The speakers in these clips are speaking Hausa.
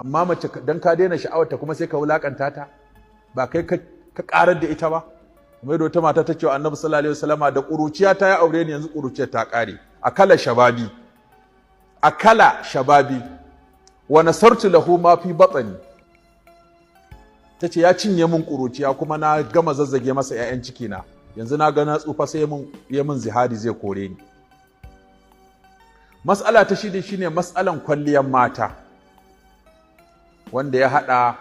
amma mace dan ka daina sha'awarta kuma sai ka wulakanta ta ba kai ka karar da ita ba. Kuma da wata mata ta ce wa Annabi sallallahu alaihi wasallama da kuruciya ta ya aure ni yanzu kuruciyar ta kare. Akala shababi wa nasartu lahu ma fi batni. Tace ya cinye min kuruciya kuma na gama zazzage masa ƴaƴan ciki na. Yanzu na ga na tsufa sai ya min zihari zai kore ni. Mas'ala ta shine mas'alan kwalliyar mata wanda ya hada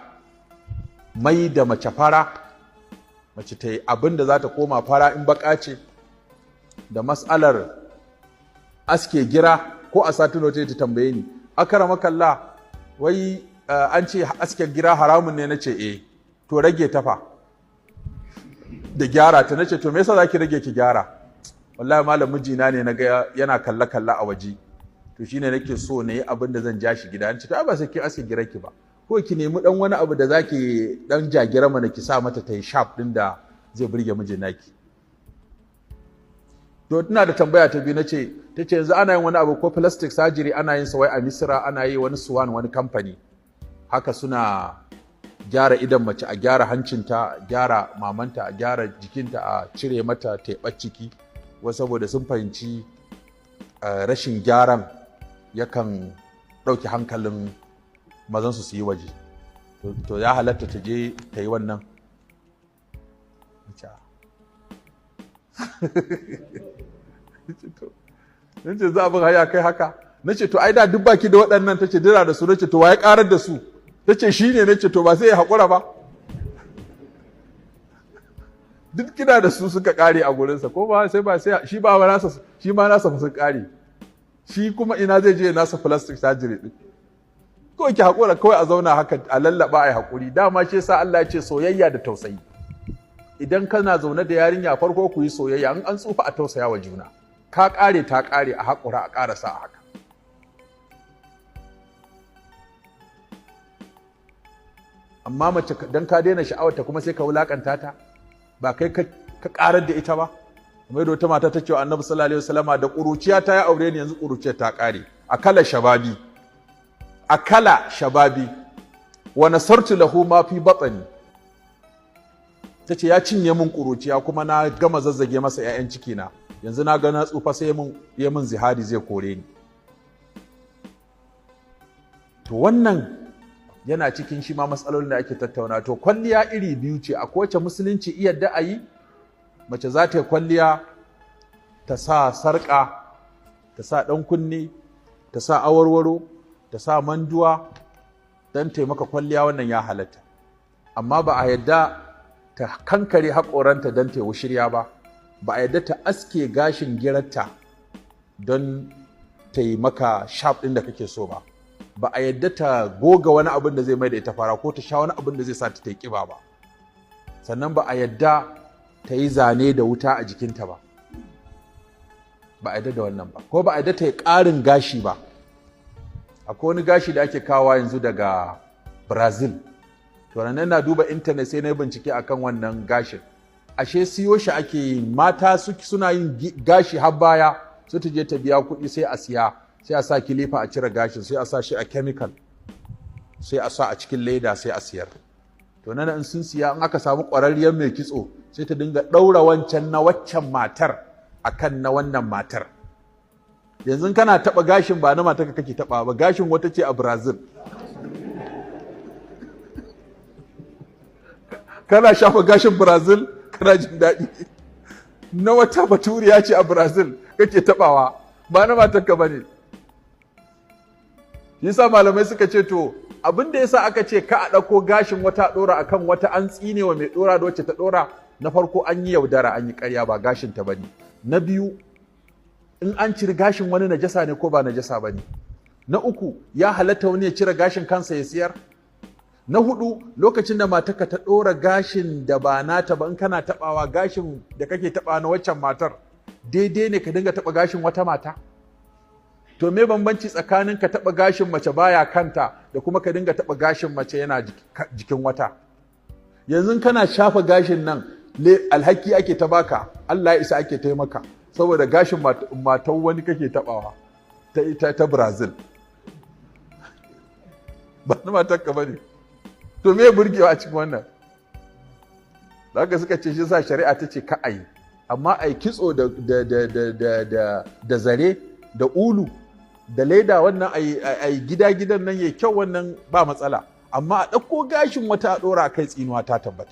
mai da mace fara, mace ta yi abin da za ta koma fara in baka ce, da mas'alar aske gira ko a satin wata ta tambaye ni, akaramakalla wai an ce aske gira haramun ne, nace to rage tafa da gyara ta. Nace to me yasa zaki rage ki gyara? Wallahi malam mijina ne naga yana kalla a waje, to shine nake so ne abin da zan ja shi gida. Nace to ai ba sai ki aske gira ki ba, ko ki nemi dan wani abu da zaki dan jagira mana ki sa mata ta yi sharp din da zai burge mijin naki. To ina da tambaya ta biyu, tace yanzu ana yin wani abu ko plastic surgery ana yin sa wai a Misra, ana yi wani Swan wani kamfani haka suna gyara idan mace, a gyara hancinta, a gyara mamanta, a gyara jikinta, a cire mata teɓar ciki, wasu saboda sun fahimci rashin gyaran yakan ɗauki hankalin mazan su yi waje. To ya halatta ta je ta yi wannan? Nace za abin haya kai haka? Nace to ai da duk baki da waɗannan. Tace dira da su. Nace to waye karar da su? Tace shine. Nace to ba sai ya haƙura ba? Duk kina da su suka kare a gurinsa, ko ba sai shi ba nasa, shi ma nasa sun kare. Shi kuma ina zai je nasa plastic surgery din? Ko ki haƙura kawai a zauna haka a lallaba ai haƙuri. Dama shi yasa Allah ya ce soyayya da tausayi. Idan kana zaune da yarinya farko ku yi soyayya, in an tsufa a tausaya wa juna. Ka kare ta kare, a haƙura a ƙarasa a haka. Amma mace dan ka daina sha'awarta kuma sai ka wulakanta ta ba kai ka karar da ita ba. Kuma da wata mata ta ce wa Annabi sallallahu alaihi wasallama da kuruciya ta ya aure ni yanzu kuruciyar ta kare. Akala shababi wa nasartu lahu ma fi batni. Tace ya cinye min kuruciya kuma na gama zazzage masa ƴaƴan ciki na. Yanzu na ga na tsufa sai ya min zihari zai kore ni. To wannan yana cikin shi ma matsalolin da ake tattauna. To kwalliya iri biyu ce, a kowace musulunci iya da ayi mace za ta yi kwalliya, ta sa sarƙa, ta sa ɗan kunne, ta sa awarwaro, ta sa manduwa don taimaka kwalliya, wannan ya halatta. Amma ba a yadda ta kankare haƙoranta don ta yi wushirya ba, ba a yadda ta aske gashin girarta don ta yi maka sharp ɗin da kake so ba. Ba a yadda ta goga wani abin da zai mai da ita fara ko ta sha wani abin da zai sa ta yi ƙiba ba. Sannan ba a yadda ta yi zane da wuta a jikinta ba. Ba a yadda da wannan ba. Ko ba a yadda ta yi ƙarin gashi ba. Akwai wani gashi da ake kawo yanzu daga Brazil. To nan na duba intanet sai na yi bincike akan wannan gashin. Ashe siyo shi ake yi, mata suna yin gashi har baya, sai ta je ta biya kuɗi sai a siya. Sai a sa kilifa a cire gashin, sai a sa shi a chemical, sai a sa a cikin leda sai a siyar. To nan in sun siya, in aka samu ƙwararriyar mai kitso, sai ta dinga ɗaura wancan na waccan matar akan na wannan matar. Yanzu kana taɓa gashin ba na matar kake taɓa ba, gashin wata ce a Brazil. Kana shafa gashin Brazil kana jin daɗi. Na wata baturiya ce a Brazil kake taɓawa, ba na matar ka bane. Yasa malamai suka ce to abin da yasa aka ce ka a ɗauko gashin wata ɗora akan wata, an tsine wa mai ɗora da wacce ta ɗora. Na farko an yi yaudara, an yi ƙarya, ba gashin ta bane. Na biyu, in an cire gashin wani najasa ne ko ba najasa bane. Na uku, ya halatta wani ya cire gashin kansa ya siyar. Na hudu, lokacin da matarka ta ɗora gashin da ba nata ba, in kana taɓawa gashin da kake taɓa na waccan matar, daidai ne ka dinga taɓa gashin wata mata? To me bambanci tsakanin ka taɓa gashin mace baya kanta da kuma ka dinga taɓa gashin mace yana jikin wata? Yanzu kana shafa gashin nan, alhaki ake ta baka, Allah ya isa ake taimaka, saboda gashin matan wani kake taɓawa ta Brazil. ba na matarka ba ne. To me burgewa a cikin wannan? Haka suka ce shi sa shari'a ta ce ka a yi, amma a yi kitso da zare da ulu da leda, wannan a yi gida-gidan nan ya kyau, wannan ba matsala. Amma a ɗauko gashin wata a ɗora kai, tsinuwa ta tabbata.